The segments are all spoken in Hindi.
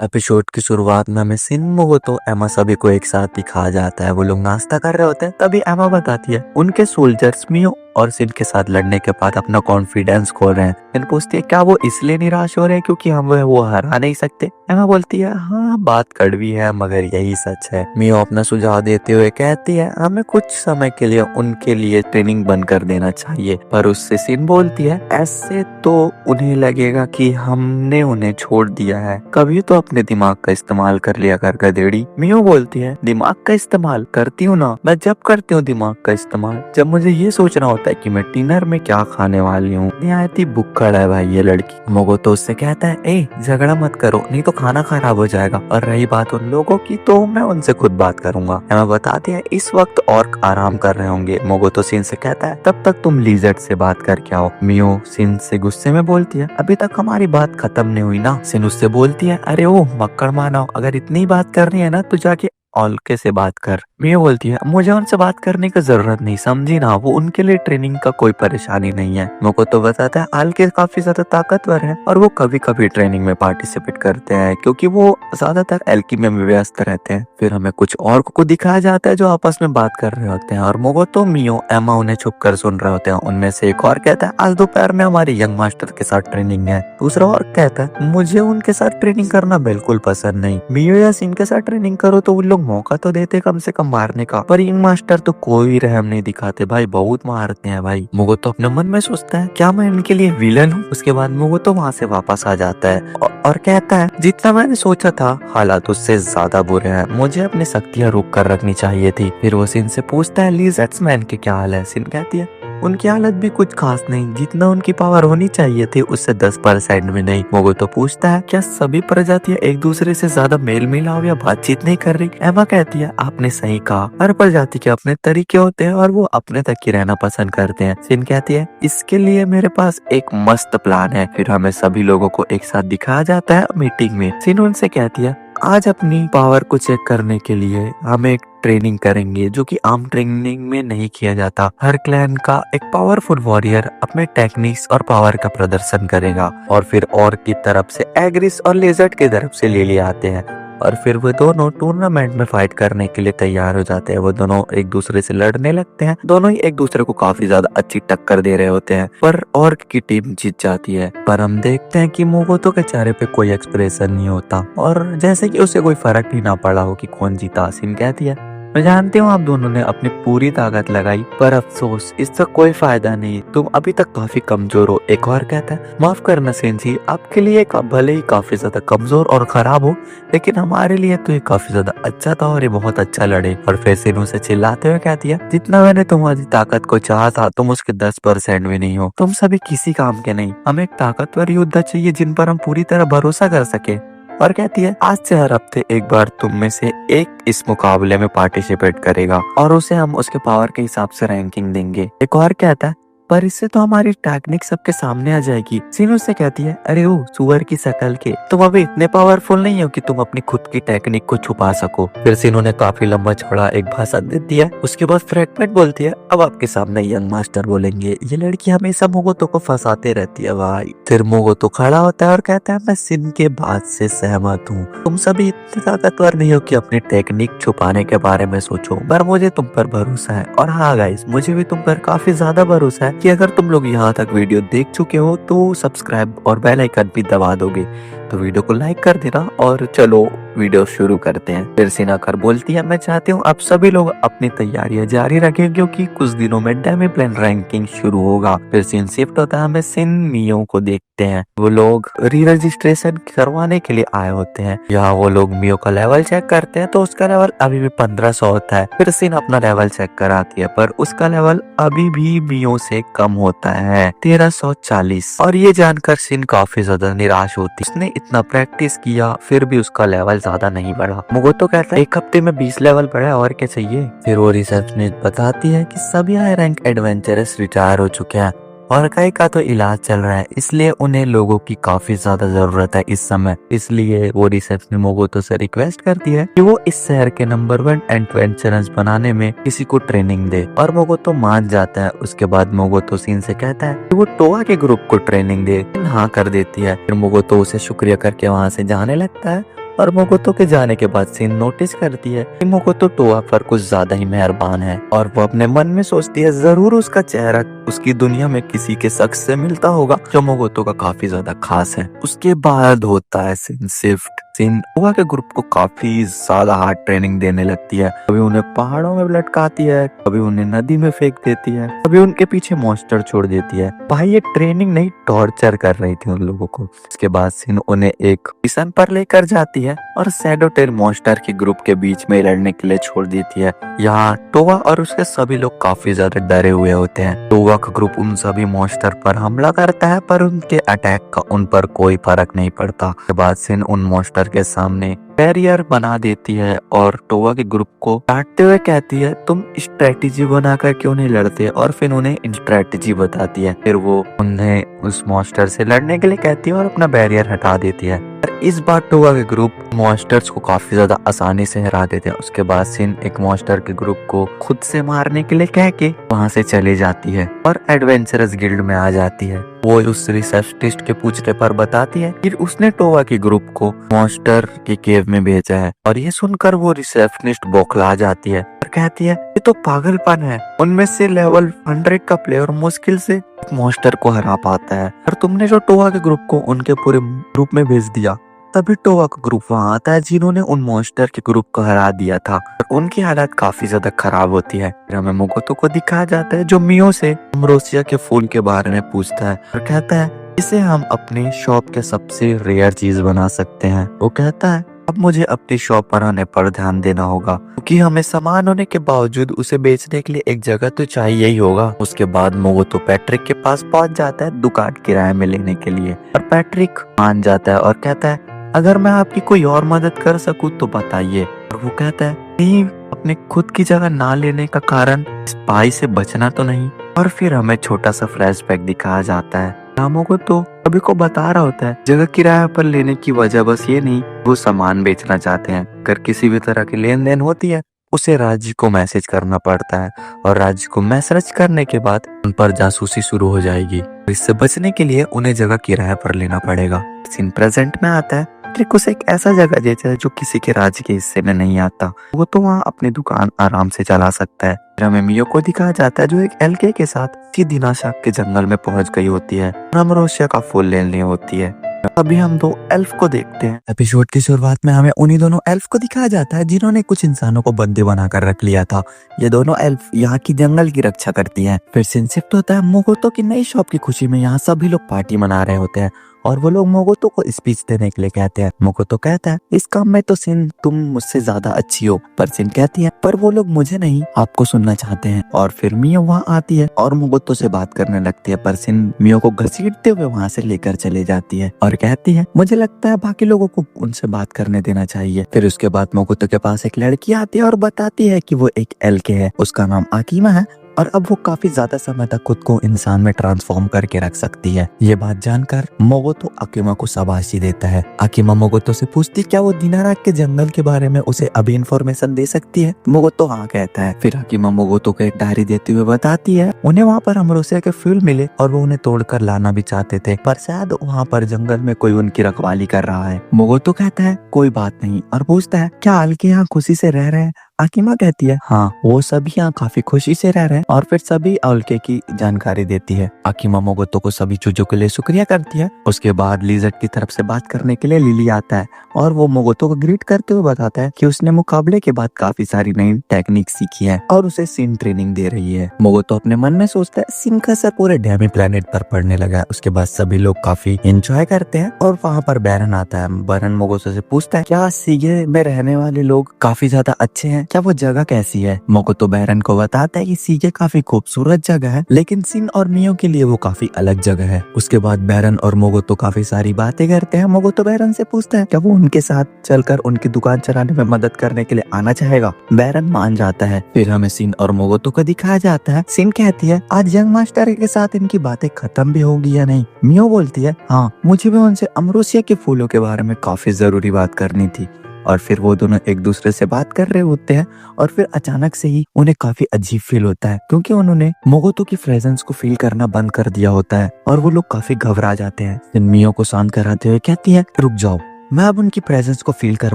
एपिसोड की शुरुआत में हमें सिन मोगोतो एमा सभी को एक साथ दिखाया जाता है। वो लोग नाश्ता कर रहे होते हैं, तभी एमा बताती है उनके सोल्जर्स मियो और सिन के साथ लड़ने के बाद अपना कॉन्फिडेंस खो रहे हैं। सिन पूछती है क्या वो इसलिए निराश हो रहे हैं क्योंकि हम वो हरा नहीं सकते। एमा बोलती है हाँ बात कड़वी है मगर यही सच है। मियो अपना सुझाव देते हुए कहती है हमें कुछ समय के लिए उनके लिए ट्रेनिंग बंद कर देना चाहिए, पर उससे सिन बोलती है ऐसे तो उन्हें लगेगा कि हमने उन्हें छोड़ दिया है। कभी तो अपने दिमाग का इस्तेमाल कर लिया कर गधेड़ी। मियो बोलती है दिमाग का इस्तेमाल करती हूँ ना, मैं जब करती हूँ दिमाग का इस्तेमाल जब मुझे ये सोचना होता है कि मैं डिनर में क्या खाने वाली हूँ। निहायती बुक्कड़ है भाई ये लड़की। मोगो तो उससे कहता है ए झगड़ा मत करो नहीं तो खाना खराब हो जाएगा, और रही बात उन लोगों की तो मैं उनसे खुद बात करूंगा। एमा बताती है इस वक्त और आराम कर रहे होंगे। मोगो तो सिन से कहता है तब तक तुम लिजर्ड से बात करके आओ। मियो सिन से गुस्से में बोलती है अभी तक हमारी बात खत्म नहीं हुई ना। सिन उससे बोलती है अरे ओ मक्कड़ मानो, अगर इतनी बात करनी है ना तो जाके ऑल्के से बात कर। मियो बोलती है मुझे उनसे बात करने की जरूरत नहीं, समझी ना, वो उनके लिए ट्रेनिंग का कोई परेशानी नहीं है। मोको तो बताता है आल्के काफी ज्यादा ताकतवर है और वो कभी कभी ट्रेनिंग में पार्टिसिपेट करते हैं क्योंकि वो ज्यादातर एल्कीमी में व्यस्त रहते हैं। फिर हमें कुछ और को दिखाया जाता है जो आपस में बात कर रहे होते हैं और मोगो तो मियो एमा उन्हें छुप कर सुन रहे होते हैं। उनमें से एक और कहता है आज दोपहर में हमारे यंग मास्टर के साथ ट्रेनिंग है। दूसरा और कहता है मुझे उनके साथ ट्रेनिंग करना बिल्कुल पसंद नहीं। मियो या सिन के साथ ट्रेनिंग करो तो वो लोग मौका तो देते कम से कम मारने का, पर यंग मास्टर तो कोई रहम नहीं दिखाते भाई, बहुत मारते हैं भाई। मुगो तो अपने मन में सोचता है क्या मैं इनके लिए विलन हूँ। उसके बाद मुगो तो वहाँ से वापस आ जाता है और कहता है जितना मैंने सोचा था हालात उससे ज्यादा बुरे हैं, मुझे अपनी शक्तियाँ रोक कर रखनी चाहिए थी। फिर वो सिन से पूछता है लीज़र्ड्समैन के क्या हाल है। सिन कहती है उनकी हालत भी कुछ खास नहीं, जितना उनकी पावर होनी चाहिए थी उससे 10% भी नहीं। मोगो तो पूछता है क्या सभी प्रजातियां एक दूसरे से ज्यादा मेल मिलाप या बातचीत नहीं कर रही। एमा कहती है आपने सही कहा, हर प्रजाति के अपने तरीके होते हैं और वो अपने तक ही रहना पसंद करते हैं। सिन कहती है इसके लिए मेरे पास एक मस्त प्लान है। फिर हमें सभी लोगों को एक साथ दिखाया जाता है मीटिंग में। सिन उनसे कहती है आज अपनी पावर को चेक करने के लिए हम एक ट्रेनिंग करेंगे जो कि आम ट्रेनिंग में नहीं किया जाता। हर क्लैन का एक पावरफुल वॉरियर अपने टेक्निक्स और पावर का प्रदर्शन करेगा और फिर और की तरफ से एग्रिस और लेजर्ड की तरफ से ले लिए आते हैं और फिर वो दोनों टूर्नामेंट में फाइट करने के लिए तैयार हो जाते हैं। वो दोनों एक दूसरे से लड़ने लगते हैं, दोनों ही एक दूसरे को काफी ज्यादा अच्छी टक्कर दे रहे होते हैं, पर ऑर्क की टीम जीत जाती है। पर हम देखते हैं कि मोगोतो के चेहरे पे कोई एक्सप्रेशन नहीं होता और जैसे कि उसे कोई फर्क ही ना पड़ा हो कि कौन जीता। सिन कहती है मैं जानती हूँ आप दोनों ने अपनी पूरी ताकत लगाई, पर अफसोस इससे कोई फायदा नहीं, तुम अभी तक काफी कमजोर हो। एक और कहता है माफ करना सेंसी, आपके लिए भले ही काफी ज्यादा कमजोर और खराब हो लेकिन हमारे लिए तो ये काफी ज्यादा अच्छा था और ये बहुत अच्छा लड़े। और फिर सिन उसे चिल्लाते हुए कहती है जितना मैंने तुम्हारी ताकत को चाहा था तुम उसके 10% भी नहीं हो, तुम सभी किसी काम के नहीं। हमें एक ताकतवर योद्धा चाहिए जिन पर हम पूरी तरह भरोसा कर सके। और कहती है आज से हर हफ्ते एक बार तुम में से एक इस मुकाबले में पार्टिसिपेट करेगा और उसे हम उसके पावर के हिसाब से रैंकिंग देंगे। एक और कहता है पर इससे तो हमारी टेक्निक सबके सामने आ जाएगी। सीनू से कहती है अरे ओ सुअर की शकल के, तुम अभी इतने पावरफुल नहीं हो कि तुम अपनी खुद की टेक्निक को छुपा सको। फिर सीनू ने काफी लंबा चौड़ा एक भाषण दे दिया। उसके बाद फ्रैगमेंट बोलती है अब आपके सामने यंग मास्टर बोलेंगे। ये लड़की हमेशा मोगोतो को फंसाते रहती है भाई। फिर मोगोतो खड़ा होता है और कहता है मैं सिन के बात से सहमत हूँ, तुम सभी इतने ताकतवर नहीं हो कि अपनी टेक्निक छुपाने के बारे में सोचो, पर मुझे तुम पर भरोसा है। और हाँ गाइस मुझे भी तुम पर काफी ज्यादा भरोसा है कि अगर तुम लोग यहाँ तक वीडियो देख चुके हो तो सब्सक्राइब और बेल आइकन भी दबा दोगे। तो वीडियो को लाइक कर देना और चलो वीडियो शुरू करते हैं। फिर सिन आकर बोलती है मैं चाहती हूँ आप सभी लोग अपनी तैयारियां जारी रखें क्योंकि कुछ दिनों में डेमी प्लान रैंकिंग शुरू होगा। फिर सिन शिफ्ट होता है, हमें सिन मियो को देखते हैं। वो लोग री रजिस्ट्रेशन करवाने के लिए आए होते हैं। यहाँ वो लोग मियो का लेवल चेक करते हैं तो उसका लेवल अभी भी 1500 होता है। फिर सिन अपना लेवल चेक कराती है पर उसका लेवल अभी भी मियो से कम होता है 1340। और ये जानकर सिन काफी ज्यादा निराश होती है। उसने इतना प्रैक्टिस किया फिर भी उसका लेवल ज्यादा नहीं बढ़ा। मोगोतो कहता है एक हफ्ते में 20 लेवल बढ़ा और क्या चाहिए। फिर वो रिसेप्शनिस्ट बताती है कि सभी हाई रैंक एडवेंचरर्स रिटायर हो चुके हैं और कई का तो इलाज चल रहा है, इसलिए उन्हें लोगों की काफी ज्यादा जरूरत है इस समय। इसलिए वो रिसेप्शन मोगोतो से रिक्वेस्ट करती है कि वो इस शहर के नंबर 1 एडवेंचरर्स बनाने में किसी को ट्रेनिंग दे और मोगोतो मान जाता है। उसके बाद मोगोतो सिन से कहता है कि वो टोआ के ग्रुप को ट्रेनिंग दे। हाँ कर देती है। फिर मोगोतो उसे शुक्रिया करके वहाँ से जाने लगता है और मोगोतो के जाने के बाद सिन नोटिस करती है कि मोगोतो टोआ पर कुछ ज्यादा ही मेहरबान है और वो अपने मन में सोचती है जरूर उसका चेहरा उसकी दुनिया में किसी के शख्स से मिलता होगा जो मोगोतो का काफी ज्यादा खास है। उसके बाद होता है सिन शिफ्ट। सिन टोआ के ग्रुप को काफी ज्यादा हार्ड ट्रेनिंग देने लगती है। कभी उन्हें पहाड़ों में लटकाती है, कभी उन्हें नदी में फेंक देती है, कभी उनके पीछे मॉन्स्टर छोड़ देती है। भाई ये ट्रेनिंग नहीं टॉर्चर कर रही थी उन लोगों को। इसके बाद सिन उन्हें एक मिशन पर लेकर जाती है और शैडो टेल मॉन्स्टर के ग्रुप के बीच में लड़ने के लिए छोड़ देती है। यहाँ टोआ और उसके सभी लोग काफी ज्यादा डरे हुए होते हैं। टोआ का ग्रुप उन सभी मॉन्स्टर पर हमला करता है पर उनके अटैक का उन पर कोई फर्क नहीं पड़ता। उसके बाद सिन उन मॉन्स्टर के सामने बैरियर बना देती है और टोआ के ग्रुप को डांटते हुए कहती है तुम स्ट्रेटेजी बनाकर क्यों नहीं लड़ते, और फिर उन्हें स्ट्रेटेजी बताती है। फिर वो उन्हें उस मॉन्स्टर से लड़ने के लिए कहती है और अपना बैरियर हटा देती है। इस बार टोआ के ग्रुप मॉन्स्टर्स को काफी ज्यादा आसानी से हरा देते हैं। उसके बाद सिन एक मॉन्स्टर के ग्रुप को खुद से मारने के लिए कह के वहाँ से चली जाती है और एडवेंचरस गिल्ड में आ जाती है। वो उस रिसेप्शनिस्ट के पूछने पर बताती है कि उसने टोआ के ग्रुप को मॉन्स्टर के केव में भेजा है, और ये सुनकर वो रिसेप्शनिस्ट बौखला जाती है और कहती है ये तो पागलपन है। उनमें से लेवल 100 का प्लेयर मुश्किल से मॉन्स्टर को हरा पाता है, और तुमने जो टोआ के ग्रुप को उनके पूरे ग्रुप में भेज दिया। तभी टोआ का ग्रुप वहाँ आता है जिन्होंने उन मॉन्स्टर के ग्रुप को हरा दिया था, और उनकी हालत काफी ज्यादा खराब होती है। फिर हमें मोगोतो को दिखाया जाता है जो मियो से अमरोसिया के फूल के बारे में पूछता है और कहता है इसे हम अपनी शॉप के सबसे रेयर चीज बना सकते हैं। वो कहता है अब मुझे अपनी शॉप बनाने पर ध्यान देना होगा, क्योंकि हमें सामान होने के बावजूद उसे बेचने के लिए एक जगह तो चाहिए ही होगा। उसके बाद मोगोतो पैट्रिक के पास पहुंच जाता है दुकान किराए में लेने के लिए, और पैट्रिक मान जाता है और कहता है अगर मैं आपकी कोई और मदद कर सकूं तो बताइए। और वो कहता है नहीं, अपने खुद की जगह ना लेने का कारण स्पाई से बचना तो नहीं। और फिर हमें छोटा सा फ्लैशबैक दिखाया जाता है। नामों को तो सभी को बता रहा होता है जगह किराए पर लेने की वजह बस ये नहीं, वो सामान बेचना चाहते हैं। अगर किसी भी तरह की लेन देन होती है उसे राज्य को मैसेज करना पड़ता है, और राज्य को मैसेज करने के बाद उन पर जासूसी शुरू हो जाएगी। इससे बचने के लिए उन्हें जगह किराए पर लेना पड़ेगा। सीन प्रेजेंट में आता है। पैट्रिक उसे एक ऐसा जगह देता है जो किसी के राज्य के हिस्से में नहीं आता। वो तो वहाँ अपनी दुकान आराम से चला सकता है। फिर हमें मियो को दिखाया जाता है जो एक एलके के साथ दिनाशाक के जंगल में पहुंच गई होती है और अमरोसिया का फूल लेनी होती है। अभी हम दो एल्फ को देखते हैं। एपिसोड की शुरुआत में हमें उन्हीं दोनों एल्फ को दिखाया जाता है जिन्होंने कुछ इंसानों को बंदी बनाकर रख लिया था। ये दोनों एल्फ यहाँ की जंगल की रक्षा करती हैं। फिर सीन शिफ्ट होता है मोगोतो की नई शॉप की खुशी में। यहाँ सभी लोग पार्टी मना रहे होते हैं और वो लोग मोगोतो को स्पीच देने के लिए कहते हैं। मोगोतो कहता है इस काम में तो सिन तुम मुझसे ज्यादा अच्छी हो, पर सिन कहती है पर वो लोग मुझे नहीं आपको सुनना चाहते हैं। और फिर मियो वहाँ आती है और मोगोतो से बात करने लगती है, पर सिन मियो को घसीटते हुए वहाँ से लेकर चले जाती है और कहती है मुझे लगता है बाकी लोगों को उनसे बात करने देना चाहिए। फिर उसके बाद मोगोतो के पास एक लड़की आती है और बताती है कि वो एक एलके है, उसका नाम आकिमा है और अब वो काफी ज्यादा समय तक खुद को इंसान में ट्रांसफॉर्म करके रख सकती है। ये बात जानकर मोगोतो आकिमा को शाबाशी देता है। आकिमा मोगोतो से पूछती क्या वो दिनाराक के जंगल के बारे में उसे अभी इंफॉर्मेशन दे सकती है। मोगोतो हाँ कहता है। फिर आकिमा मोगोतो को एक डायरी देते हुए बताती है उन्हें वहाँ पर अमरोसिया के फूल मिले और वो उन्हें तोड़कर लाना भी चाहते थे, पर शायद वहाँ पर जंगल में कोई उनकी रखवाली कर रहा है। मोगोतो कहता है कोई बात नहीं और पूछता है क्या अलके यहाँ खुशी से रह रहे हैं। आकिमा कहती है हाँ वो सभी यहाँ काफी खुशी से रह रहे हैं और फिर सभी अलके की जानकारी देती है। आकिमा मोगोतो को सभी चीजों के लिए शुक्रिया करती है। उसके बाद लिजर्ड की तरफ से बात करने के लिए लिली आता है और वो मोगोतो को ग्रीट करते हुए बताता है कि उसने मुकाबले के बाद काफी सारी नई टेक्निक सीखी है और उसे सिन ट्रेनिंग दे रही है। मोगोतो अपने मन में सोचता है सिन का असर पूरे डैमी प्लेनेट पर पड़ने लगा है। उसके बाद सभी लोग काफी एंजॉय करते हैं और वहाँ पर बैरन आता है। बैरन मोगोतो से पूछता है क्या सीगे में रहने वाले लोग काफी ज्यादा अच्छे हैं, क्या वो जगह कैसी है। मोगोतो बैरन को बताता है कि सीगे काफी खूबसूरत जगह है लेकिन सिन और मियो के लिए वो काफी अलग जगह है। उसके बाद बैरन और मोगोतो काफी सारी बातें करते हैं। मोगोतो बैरन से पूछता है क्या वो उनके साथ चलकर उनकी दुकान चलाने में मदद करने के लिए आना चाहेगा। बैरन मान जाता है। फिर हमें सिन और मोगोतो को दिखाया जाता है। सिन कहती है आज यंग मास्टर के साथ इनकी बातें खत्म भी होगी या नहीं। मियो बोलती है हाँ मुझे भी उनसे अमरोसिया के फूलों के बारे में काफी जरूरी बात करनी थी। और फिर वो दोनों एक दूसरे से बात कर रहे होते हैं और फिर अचानक से ही उन्हें काफी अजीब फील होता है क्योंकि उन्होंने मोगोतो की प्रेजेंस को फील करना बंद कर दिया होता है और वो लोग काफी घबरा जाते हैं। मियो को शांत कराते हुए कहती है रुक जाओ, मैं अब उनकी प्रेजेंस को फील कर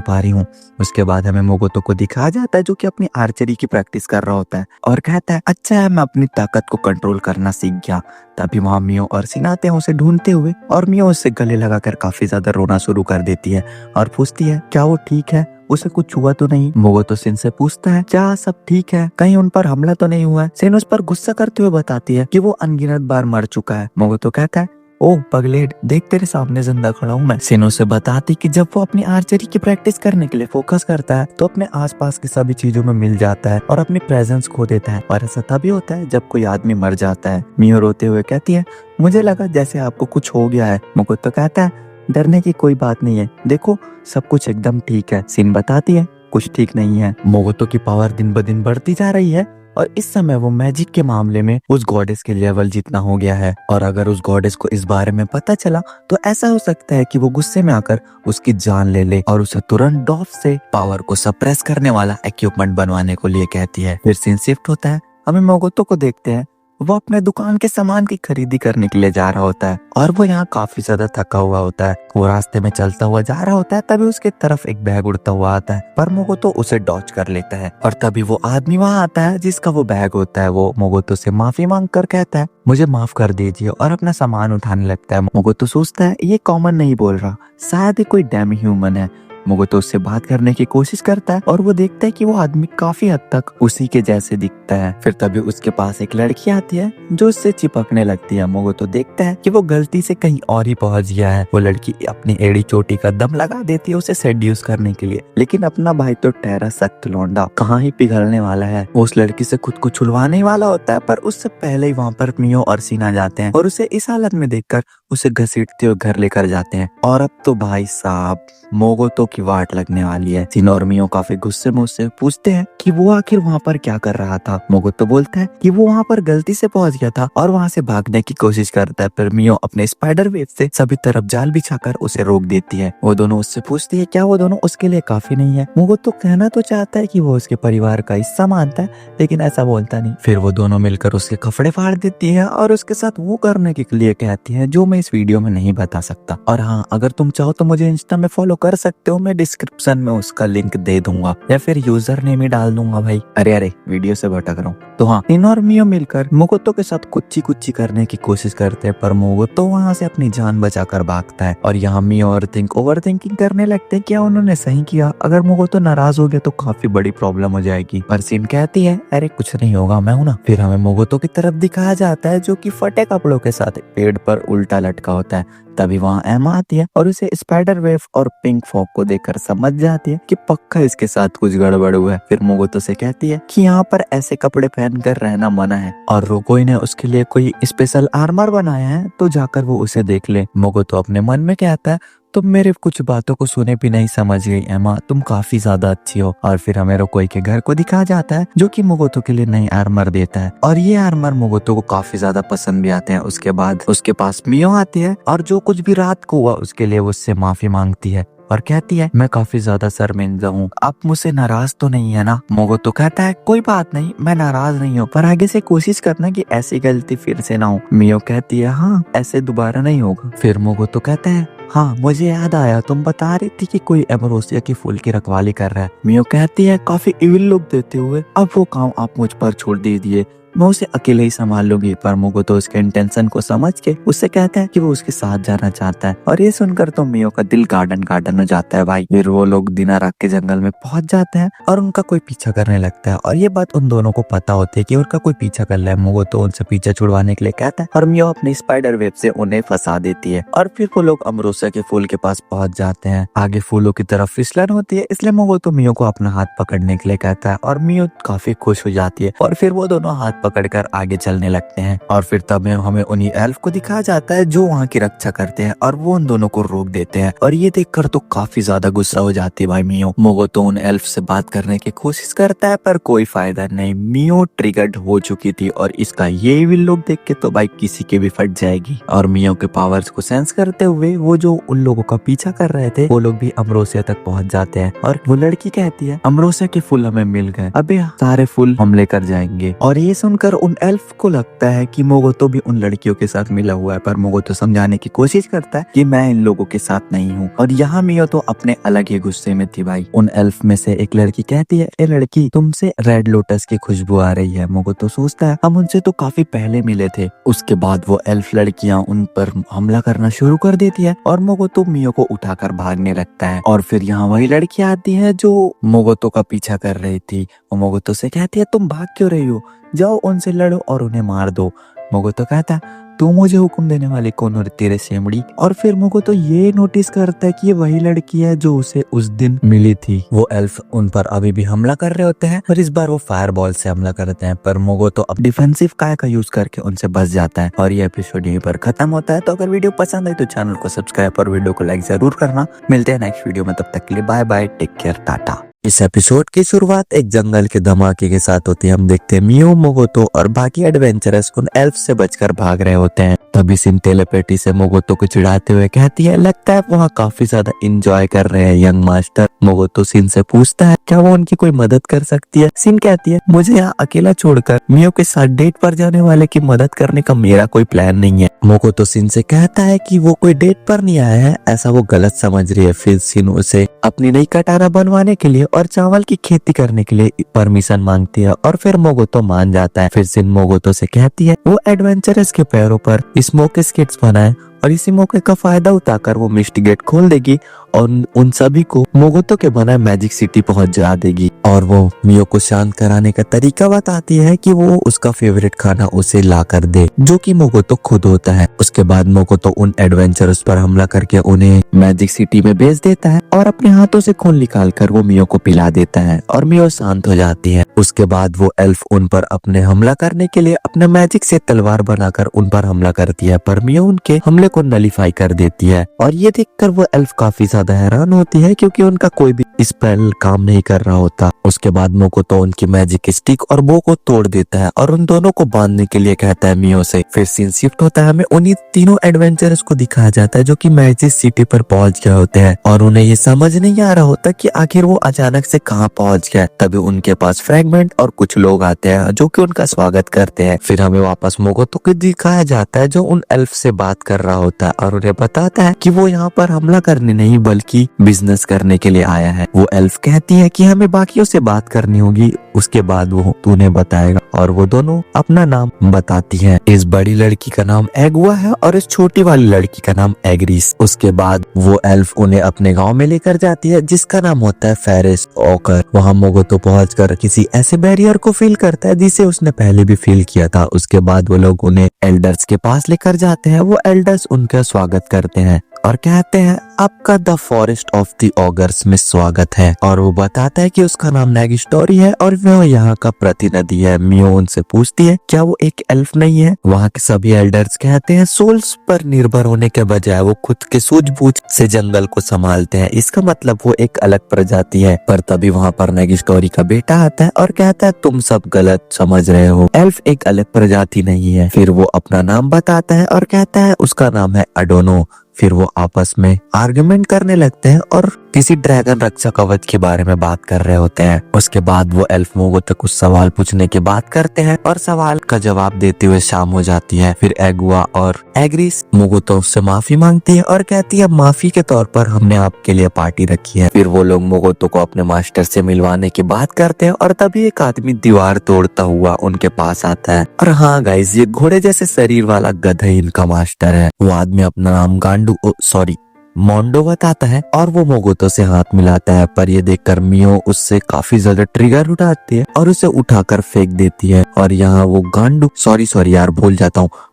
पा रही हूँ। उसके बाद हमें मोगोतो को दिखाया जाता है जो कि अपनी आर्चरी की प्रैक्टिस कर रहा होता है और कहता है अच्छा है मैं अपनी ताकत को कंट्रोल करना सीख गया। तभी वहाँ मियो और सिन आते हैं उसे ढूंढते हुए और मियो उससे गले लगाकर काफी ज्यादा रोना शुरू कर देती है और पूछती है क्या वो ठीक है, उसे कुछ हुआ तो नहीं। मोगोतो सिन से पूछता है क्या सब ठीक है, कहीं उन पर हमला तो नहीं हुआ है। सिन उस पर गुस्सा करते हुए बताती है कि वो अनगिनत बार मर चुका है। मोगोतो कहता है ओह पगलेट, देख तेरे सामने जिंदा खड़ा हूँ मैं। सिन उसे बताती कि जब वो अपनी आर्चरी की प्रैक्टिस करने के लिए फोकस करता है तो अपने आसपास की सभी चीजों में मिल जाता है और अपनी प्रेजेंस खो देता है और ऐसा तभी होता है जब कोई आदमी मर जाता है। मियो रोते हुए कहती है मुझे लगा जैसे आपको कुछ हो गया है। मोगोतो कहता है डरने की कोई बात नहीं है, देखो सब कुछ एकदम ठीक है। सिन बताती है कुछ ठीक नहीं है। मोगोतो की पावर दिन ब दिन बढ़ती जा रही है और इस समय वो मैजिक के मामले में उस गॉडेस के लेवल जितना हो गया है और अगर उस गॉडेस को इस बारे में पता चला तो ऐसा हो सकता है कि वो गुस्से में आकर उसकी जान ले ले और उसे तुरंत डॉफ से पावर को सप्रेस करने वाला इक्विपमेंट बनवाने को लिए कहती है। फिर सीन शिफ्ट होता है, हमें मोगोतो को देखते हैं वो अपने दुकान के सामान की खरीदी करने के लिए जा रहा होता है और वो यहाँ काफी ज्यादा थका हुआ होता है। वो रास्ते में चलता हुआ जा रहा होता है तभी उसके तरफ एक बैग उड़ता हुआ आता है पर मोगोतो उसे डॉच कर लेता है और तभी वो आदमी वहाँ आता है जिसका वो बैग होता है। वो मोगोतो से माफी मांग कर कहता है मुझे माफ कर दीजिए और अपना सामान उठाने लगता है। मोगोतो सोचता है ये कॉमन नहीं बोल रहा, शायद ही कोई डेमी ह्यूमन है। मोगोतो उससे बात करने की कोशिश करता है और वो देखता है कि वो आदमी काफी हद तक उसी के जैसे दिखता है। फिर तभी उसके पास एक लड़की आती है जो उससे चिपकने लगती है। मोगोतो देखता है कि वो गलती से कहीं और ही पहुंच गया है। वो लड़की अपनी एड़ी चोटी का दम लगा देती है उसे सेड्यूस करने के लिए, लेकिन अपना भाई तो ठहरा सख्त लौंडा कहाँ ही पिघलने वाला है। वो उस लड़की से खुद को छुड़वाने ही वाला होता है पर उससे पहले ही वहाँ पर मियो और सिन आ जाते हैं और उसे इस हालत में देखकर उसे घसीटते हुए घर लेकर जाते हैं। और अब तो भाई साहब मोगोतो की वाट लगने वाली है। सिन और मियो काफी गुस्से में उससे पूछते हैं कि वो आखिर वहाँ पर क्या कर रहा था। मोगोतो बोलता है कि वो वहाँ पर गलती से पहुंच गया था और वहाँ से भागने की कोशिश करता है पर मियो अपने स्पाइडर वेब से सभी तरफ जाल बिछाकर उसे रोक देती है। वो दोनों उससे पूछती है क्या वो दोनों उसके लिए काफी नहीं है। मोगोतो कहना तो चाहता है कि वो उसके परिवार का हिस्सा मानता है लेकिन ऐसा बोलता नहीं। फिर वो दोनों मिलकर उसके कपड़े फाड़ देती है और उसके साथ वो करने के लिए कहती है जो मैं इस वीडियो में नहीं बता सकता। और हाँ, अगर तुम चाहो तो मुझे इंस्टा में फॉलो कर सकते हो, मैं डिस्क्रिप्शन में उसका लिंक दे दूंगा या फिर यूजर नेम ही डाल दूंगा भाई। अरे वीडियो से भटक रहा हूँ। तो हाँ, सिन और मियो मिलकर मोगोतो के साथ कुच्ची कुच्ची करने की कोशिश करते हैं पर मोगोतो वहाँ से अपनी जान बचाकर भागता है और यहाँ मियो ओवर थिंकिंग करने लगते हैं क्या उन्होंने सही किया, अगर मोगोतो नाराज हो गया तो काफी बड़ी प्रॉब्लम हो जाएगी। पर सिन कहती है अरे कुछ नहीं होगा, मैं हूं ना। फिर हमें मोगोतो की तरफ दिखाया जाता है जो कि फटे कपड़ों के साथ एक पेड़ पर उल्टा लटका होता है। तभी वहाँ एमा आती है और उसे स्पाइडर वेव और पिंक फॉग को देखकर समझ जाती है कि पक्का इसके साथ कुछ गड़बड़ हुआ है। फिर मोगोतो से कहती है कि यहाँ पर ऐसे कपड़े पहनकर रहना मना है और रोकोई ने उसके लिए कोई स्पेशल आर्मर बनाया है तो जाकर वो उसे देख ले। मोगोतो अपने मन में कहता है तुम मेरे कुछ बातों को सुने भी नहीं समझ गई एमा, तुम काफी ज्यादा अच्छी हो। और फिर हमें रोकोई के घर को दिखाया जाता है जो कि मोगोतो के लिए नई आर्मर देता है और ये आर्मर मोगोतो को काफी ज्यादा पसंद भी आते हैं। उसके बाद उसके पास मियो आती है और जो कुछ भी रात को हुआ उसके लिए उससे माफी मांगती है और कहती है मैं काफी ज्यादा शर्मिंदा हूँ, आप मुझसे नाराज तो नहीं है ना। मोगोतो कहता है कोई बात नहीं, मैं नाराज नहीं हूँ पर आगे से कोशिश करना कि ऐसी गलती फिर से ना हो। मियो कहती है हाँ ऐसे दोबारा नहीं होगा। फिर मोगोतो कहता है हाँ मुझे याद आया, तुम बता रही थी कि कोई एमरोसिया की फूल की रखवाली कर रहा है। मियो कहती है काफी इविल लुक देते हुए अब वो काम आप मुझ पर छोड़ दीजिए, मैं उसे अकेले ही संभाल लूंगी। पर मोगोतो उसके इंटेंशन को समझ के उससे कहता है कि वो उसके साथ जाना चाहता है और ये सुनकर तो मियो का दिल गार्डन हो जाता है भाई। फिर वो लोग दिनाराक के जंगल में पहुंच जाते हैं और उनका कोई पीछा करने लगता है और ये बात उन दोनों को पता होती है कि उनका कोई पीछा कर रहा है। मोगोतो उनसे पीछा छुड़वाने के लिए कहता है और मियो अपनी स्पाइडर वेब से उन्हें फंसा देती है और फिर वो लोग अमरोसिया के फूल के पास पहुंच जाते हैं। आगे फूलों की तरफ फिसलन होती है इसलिए मोगोतो मियो को अपना हाथ पकड़ने के लिए कहता है और मियो काफी खुश हो जाती है और फिर वो दोनों हाथ पकड़कर आगे चलने लगते हैं। और फिर तब हमें उन्हीं एल्फ को दिखाया जाता है जो वहाँ की रक्षा करते हैं और वो उन दोनों को रोक देते हैं और ये देखकर तो काफी ज्यादा गुस्सा हो जाती है भाई मियो। मोगोतो उन एल्फ से बात करने की कोशिश करता है पर कोई फायदा नहीं, मियो ट्रिगर्ड हो चुकी थी और इसका ये भी लोग देख के तो भाई किसी के भी फट जाएगी। और मियो के पावर्स को सेंस करते हुए वो जो उन लोगों का पीछा कर रहे थे वो लोग भी अमरोसिया तक पहुंच जाते हैं और वो लड़की कहती है अमरोसिया के फूल हमें मिल गए, अबे सारे फूल हम लेकर जाएंगे। और ये सुन सुनकर उन एल्फ को लगता है कि मोगोतो भी उन लड़कियों के साथ मिला हुआ है, पर मोगोतो समझाने की कोशिश करता है कि मैं इन लोगों के साथ नहीं हूँ। और यहाँ मियो तो अपने अलग ही गुस्से में थी भाई। उन एल्फ में से एक लड़की कहती है, ए लड़की, तुमसे रेड लोटस की खुशबू आ रही है। मोगोतो सोचता है हम उनसे तो काफी पहले मिले थे। उसके बाद वो एल्फ लड़कियां उन पर हमला करना शुरू कर देती है और मोगोतो मियो को उठाकर भागने लगता है। और फिर यहाँ वही लड़कियां आती है जो मोगोतो का पीछा कर रही थी। वो मोगोतो से कहती है, तुम भाग क्यों रही हो, जाओ उनसे लड़ो और उन्हें मार दो। मोगोतो कहता है, तू मुझे हुक्म देने वाली कौन हो तेरे सेमड़ी। और फिर मोगोतो ये नोटिस करता है कि ये वही लड़की है जो उसे उस दिन मिली थी। वो एल्फ उन पर अभी भी हमला कर रहे होते हैं और इस बार वो फायर बॉल से हमला करते हैं, पर मोगोतो अब डिफेंसिव काय का यूज करके उनसे बच जाता है। और ये एपिसोड यहीं पर खत्म होता है। तो अगर वीडियो पसंद आई तो चैनल को सब्सक्राइब और वीडियो को लाइक जरूर करना। मिलते हैं नेक्स्ट वीडियो में, तब तक के लिए bye bye, take care, ta ta. इस एपिसोड की शुरुआत एक जंगल के धमाके के साथ होती है। हम देखते हैं मियो, मोगोतो और बाकी एडवेंचरर्स उन एल्फ से बचकर भाग रहे होते हैं। तभी सिन टेलीपैथी से मोगोतो को चिढ़ाते हुए कहती है, लगता है वहाँ काफी ज्यादा एंजॉय कर रहे हैं यंग मास्टर। मोगोतो सिन से पूछता है, क्या वो उनकी कोई मदद कर सकती है। सिन कहती है, मुझे यहाँ अकेला छोड़कर मियो के साथ डेट पर जाने वाले की मदद करने का मेरा कोई प्लान नहीं है। मोगोतो सिन से कहता है कि वो कोई डेट पर नहीं आया है, ऐसा वो गलत समझ रही है। फिर सिन उसे अपनी नई कटारा बनवाने के लिए और चावल की खेती करने के लिए परमिशन मांगती है और फिर मोगोतो मान जाता है। फिर सिन मोगोतो से कहती है वो एडवेंचरर्स के पैरों पर स्मोक स्केट्स बनाए और इसी मौके का फायदा उठाकर वो मिस्ट गेट खोल देगी और उन सभी को मोगोतो के बनाए मैजिक सिटी पहुंचा देगी। और वो मियो को शांत कराने का तरीका बताती है कि वो उसका फेवरेट खाना उसे ला कर दे, जो कि मोगोतो खुद होता है। उसके बाद मोगोतो उन एडवेंचरर्स पर हमला करके उन्हें मैजिक सिटी में भेज देता है और अपने हाथों से खून निकाल कर वो मियो को पिला देता है और मियो शांत हो जाती है। उसके बाद वो एल्फ उन पर अपने हमला करने के लिए अपने मैजिक से तलवार बनाकर उन पर हमला करती है, पर मियो उनके हमले को नलीफाई कर देती है। और ये देखकर वो एल्फ काफी ज्यादा हैरान होती है क्योंकि उनका कोई भी स्पेल काम नहीं कर रहा होता। उसके बाद मोगोतो उनकी मैजिक स्टिक और बो को तोड़ देता है और उन दोनों को बांधने के लिए कहता है मियो से। फिर सीन शिफ्ट होता है, हमें उन्हीं तीनों एडवेंचरर्स को दिखाया जाता है जो कि मैजिक सिटी पर पहुंच गए होते हैं और उन्हें ये समझ नहीं आ रहा होता कि आखिर वो अचानक से कहाँ पहुंच गया। तभी उनके पास फ्रैगमेंट और कुछ लोग आते हैं जो कि उनका स्वागत करते हैं। फिर हमें वापस मोगोतो को दिखाया जाता है जो उन एल्फ से बात कर रहा होता है और उन्हें बताता है कि वो यहाँ पर हमला करने नहीं बल्कि बिजनेस करने के लिए आया है। वो एल्फ कहती है कि हमें बाकियों से बात करनी होगी, उसके बाद वो तूने बताएगा। और वो दोनों अपना नाम बताती है। इस बड़ी लड़की का नाम एगुआ है और इस छोटी वाली लड़की का नाम एग्रीस। उसके बाद वो एल्फ उन्हें अपने गांव में लेकर जाती है जिसका नाम होता है फेरिस ओकर। वहाँ मोगोतो पहुंचकर किसी ऐसे बैरियर को फील करता है जिसे उसने पहले भी फील किया था। उसके बाद वो लोग उन्हें एल्डर्स के पास लेकर जाते हैं। वो एल्डर्स उनका स्वागत करते हैं और कहते हैं आपका the forest of the augurs में स्वागत है। और वो बताता है कि उसका नाम नेगिस्टोरी है और वो यहाँ का प्रतिनिधि है। मियो उनसे पूछती है क्या वो एक एल्फ नहीं है। वहाँ के सभी एल्डर्स कहते हैं सोल्स पर निर्भर होने के बजाय वो खुद के सूझबूझ से जंगल को संभालते हैं, इसका मतलब वो एक अलग प्रजाति है। पर तभी वहाँ पर नेगिस्टोरी का बेटा आता है और कहता है तुम सब गलत समझ रहे हो, एल्फ एक अलग प्रजाति नहीं है। फिर वो अपना नाम बताता है और कहता है उसका नाम है अडोनो। फिर वो आपस में आर्गुमेंट करने लगते हैं और किसी ड्रैगन रक्षा कवच के बारे में बात कर रहे होते हैं। उसके बाद वो एल्फ मोगोतो कुछ सवाल पूछने की बात करते हैं और सवाल का जवाब देते हुए शाम हो जाती है। फिर एगुआ और एग्रीस मोगोतो उससे माफी मांगती है और कहती है माफी के तौर पर हमने आपके लिए पार्टी रखी है। फिर वो लोग मोगोतो को अपने मास्टर से मिलवाने की बात करते हैं और तभी एक आदमी दीवार तोड़ता हुआ उनके पास आता है। और हाँ गाइस, ये घोड़े जैसे शरीर वाला गधा इनका मास्टर है। वो आदमी अपना नाम मोंडो बताता है और वो मोगोतो से हाथ मिलाता है, पर ये देखकर मियो उससे काफी ज्यादा ट्रिगर उठाती है और उसे उठाकर फेंक देती है। और यहाँ वो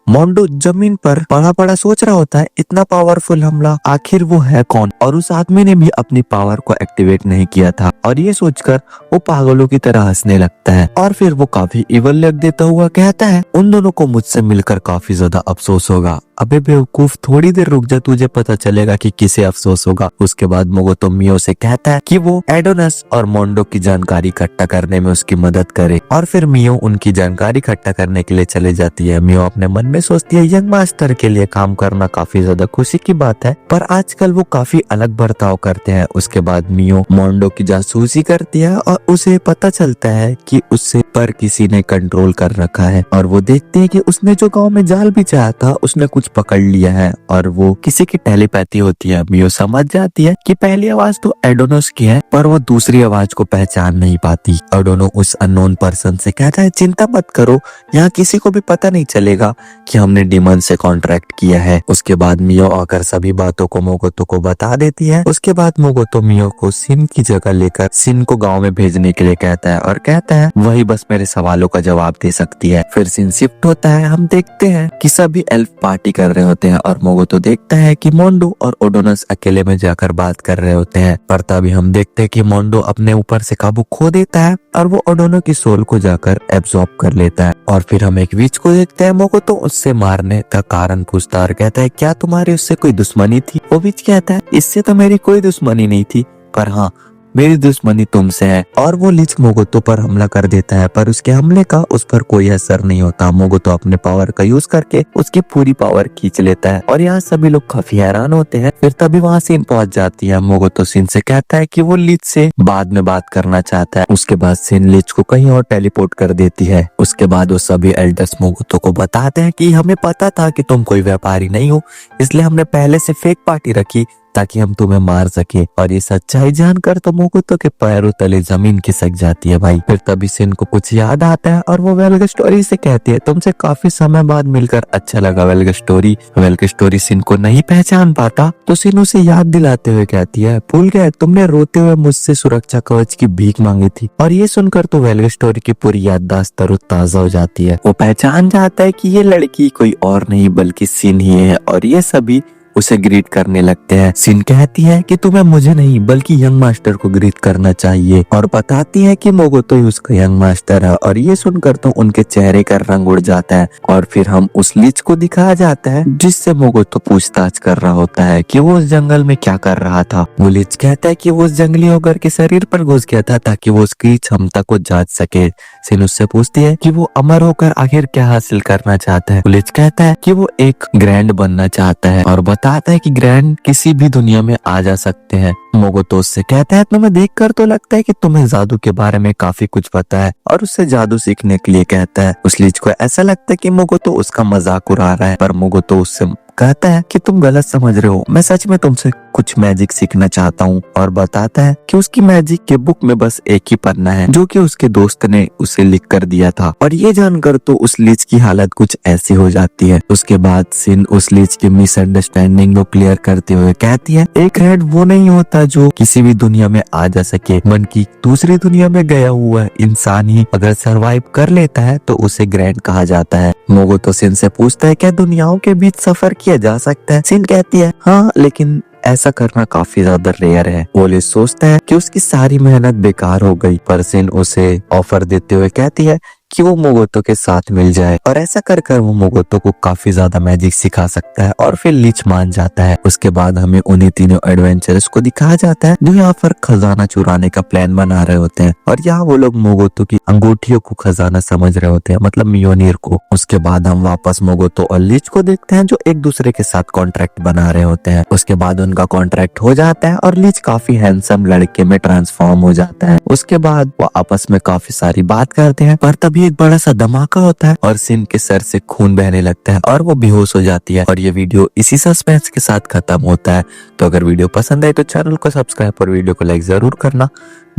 मोंडो जमीन पर पड़ा पड़ा सोच रहा होता है इतना पावरफुल हमला आखिर वो है कौन, और उस आदमी ने भी अपनी पावर को एक्टिवेट नहीं किया था। और ये सोचकर वो पागलों की तरह हंसने लगता है और फिर वो काफी इवल लग देता हुआ कहता है उन दोनों को मुझसे मिलकर काफी ज्यादा अफसोस होगा। अबे बेवकूफ, थोड़ी देर रुक जा, तुझे पता चलेगा कि किसे अफसोस होगा। उसके बाद मोगोतो मियो से कहता है कि वो एडोनस और मोंडो की जानकारी इकट्ठा करने में उसकी मदद करे और फिर मियो उनकी जानकारी इकट्ठा करने के लिए चले जाती है। मियो अपने मन में हमें सोचती है यंग मास्टर के लिए काम करना काफी ज्यादा खुशी की बात है, पर आजकल वो काफी अलग बर्ताव करते हैं। उसके बाद मियो मोंडो की जासूसी करती है और उसे पता चलता है कि उससे पर किसी ने कंट्रोल कर रखा है, और वो देखते हैं कि उसने जो गांव में जाल बिछाया था उसने कुछ पकड़ लिया है और वो किसी की टेलीपैथी होती है। मियो समझ जाती है कि पहली आवाज तो एडोनस की है, पर वो दूसरी आवाज को पहचान नहीं पाती। एडोनो उस अननोन पर्सन से कहता है चिंता मत करो, यहाँ किसी को भी पता नहीं चलेगा कि हमने डिमन से कॉन्ट्रैक्ट किया है। उसके बाद मियो आकर सभी बातों को मोगोतो को बता देती है। उसके बाद मोगोतो मियो को सिन की जगह लेकर सिन को गांव में भेजने के लिए कहता है और कहता है वही बस मेरे सवालों का जवाब दे सकती है। फिर सिन शिफ्ट होता है। हम देखते हैं कि सभी एल्फ पार्टी कर रहे होते हैं और मोगोतो देखता है कि मोंडो और ओडोनस अकेले में जाकर बात कर रहे होते हैं, पर तभी हम देखते हैं कि मोंडो अपने ऊपर से काबू खो देता है और वो ओडोनो की सोल को जाकर एब्जॉर्ब कर लेता है। और फिर हम एक विच को देखते हैं। मोगोतो उससे मारने का कारण पूछता और कहता है क्या तुम्हारी उससे कोई दुश्मनी थी? वो विच कहता है इससे तो मेरी कोई दुश्मनी नहीं थी, पर हाँ मेरी दुश्मनी तुमसे है। और वो लीच मोगोतो पर हमला कर देता है, पर उसके हमले का उस पर कोई असर नहीं होता। मोगोतो अपने पावर का यूज करके उसकी पूरी पावर खींच लेता है और यहाँ सभी लोग काफी हैरान होते हैं। फिर तभी वहाँ सिन पहुंच जाती है। मोगोतो सिन से कहता है कि वो लीच से बाद में बात करना चाहता है। उसके बाद सिन लीच को कहीं और टेलीपोर्ट कर देती है। उसके बाद वो सभी एल्डर्स मोगोतो को बताते हैं कि हमें पता था कि तुम कोई व्यापारी नहीं हो, इसलिए हमने पहले से फेक पार्टी रखी ताकि हम तुम्हें मार सके। और ये सच्चाई जानकर तो मोगोतो के पैरों तले जमीन खिसक जाती है भाई। फिर तभी सिन को कुछ याद आता है और वो वेल्ग स्टोरी से कहती है तुमसे काफी समय बाद मिलकर अच्छा लगा वेल्ग स्टोरी। वेल्ग स्टोरी सिन को नहीं पहचान पाता तो सिन उसे याद दिलाते हुए कहती है भूल गए तुमने रोते हुए मुझसे सुरक्षा कवच की भीख मांगी थी। और ये सुनकर तो वेल्ग स्टोरी की पूरी याददाश्त तरोताजा हो जाती है। वो पहचान जाता है कि ये लड़की कोई और नहीं बल्कि सिन ही है और ये सभी उसे ग्रीट करने लगते हैं। सिन कहती है कि तुम्हें मुझे नहीं बल्कि यंग मास्टर को ग्रीट करना चाहिए और बताती है कि मोगोतो ही उसका यंग मास्टर है। और ये सुनकर तो उनके चेहरे का रंग उड़ जाता है। और फिर हम उस लीच को दिखाया जाता है जिससे मोगोतो पूछताछ कर रहा होता है कि वो उस जंगल में क्या कर रहा था। वो लीच कहता है कि वो उस जंगली ओगर के शरीर पर घुस गया था ताकि वो उसकी क्षमता को जांच सके। सिन उससे पूछती है कि वो अमर होकर आखिर क्या हासिल करना चाहता है। वो लीच कहता है कि वो एक ग्रैंड बनना चाहता है और बताता है कि ग्रैंड किसी भी दुनिया में आ जा सकते हैं। मोगोतो उससे कहता है तुम्हें देखकर तो लगता है कि तुम्हें जादू के बारे में काफी कुछ पता है और उससे जादू सीखने के लिए कहता है। उस लीच को ऐसा लगता है कि मोगोतो उसका मजाक उड़ा रहा है, पर मोगोतो उससे कहता है कि तुम गलत समझ रहे हो, मैं सच में तुमसे कुछ मैजिक सीखना चाहता हूँ। और बताता है कि उसकी मैजिक के बुक में बस एक ही पन्ना है जो कि उसके दोस्त ने उसे लिख कर दिया था। और ये जानकर तो उस लीच की हालत कुछ ऐसी हो जाती है। उसके बाद सिन उस लीच की मिसअंडरस्टैंडिंग को क्लियर करते हुए कहती है एक रेड वो नहीं होता जो किसी भी दुनिया में आ जा सके, मन की दूसरी दुनिया में गया हुआ इंसान ही अगर सरवाइव कर लेता है तो उसे ग्रैंड कहा जाता है। मोगोतो सिन से पूछता है क्या दुनियाओं के बीच सफर किया जा सकता है? सिन कहती है हाँ, लेकिन ऐसा करना काफी ज्यादा रेयर है। वोलिस सोचता है कि उसकी सारी मेहनत बेकार हो गई, पर सिन उसे ऑफर देते हुए कहती है कि वो मोगोतो के साथ मिल जाए और ऐसा कर कर वो मोगोतो को काफी ज्यादा मैजिक सिखा सकता है। और फिर लीच मान जाता है। उसके बाद हमें उन्हीं तीनों एडवेंचरर्स को दिखाया जाता है जो यहाँ पर खजाना चुराने का प्लान बना रहे होते हैं और यहाँ वो लोग मोगोतो की अंगूठियों को खजाना समझ रहे होते हैं, मतलब मियोनीर को। उसके बाद हम वापस मोगोतो और लीच को देखते हैं जो एक दूसरे के साथ कॉन्ट्रैक्ट बना रहे होते हैं। उसके बाद उनका कॉन्ट्रैक्ट हो जाता है और लीच काफी हैंडसम लड़के में ट्रांसफॉर्म हो जाता है। उसके बाद वो आपस में काफी सारी बात करते हैं, पर तभी एक बड़ा सा धमाका होता है और सिन के सर से खून बहने लगता है और वो बेहोश हो जाती है। और ये वीडियो इसी सस्पेंस के साथ खत्म होता है। तो अगर वीडियो पसंद आए तो चैनल को सब्सक्राइब और वीडियो को लाइक जरूर करना।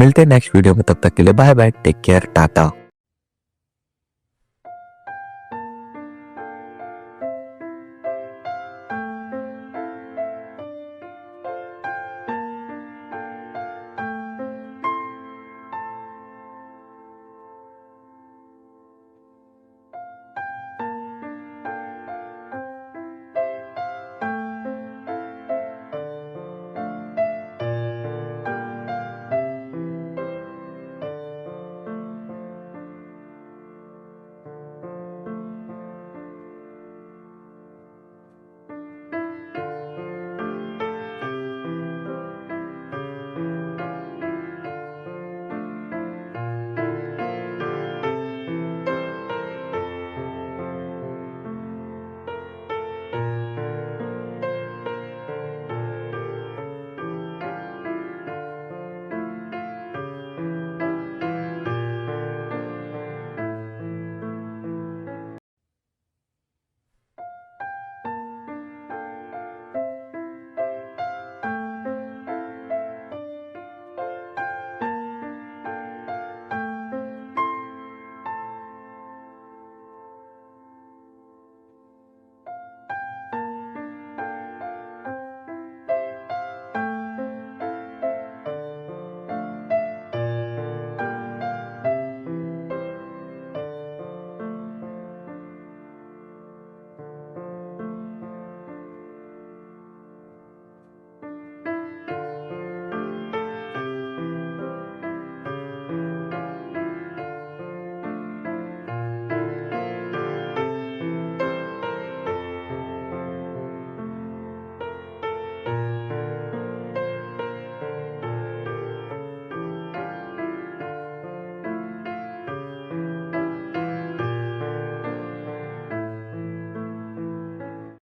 मिलते हैं नेक्स्ट वीडियो में, तब तक के लिए bye bye, take care, Tata.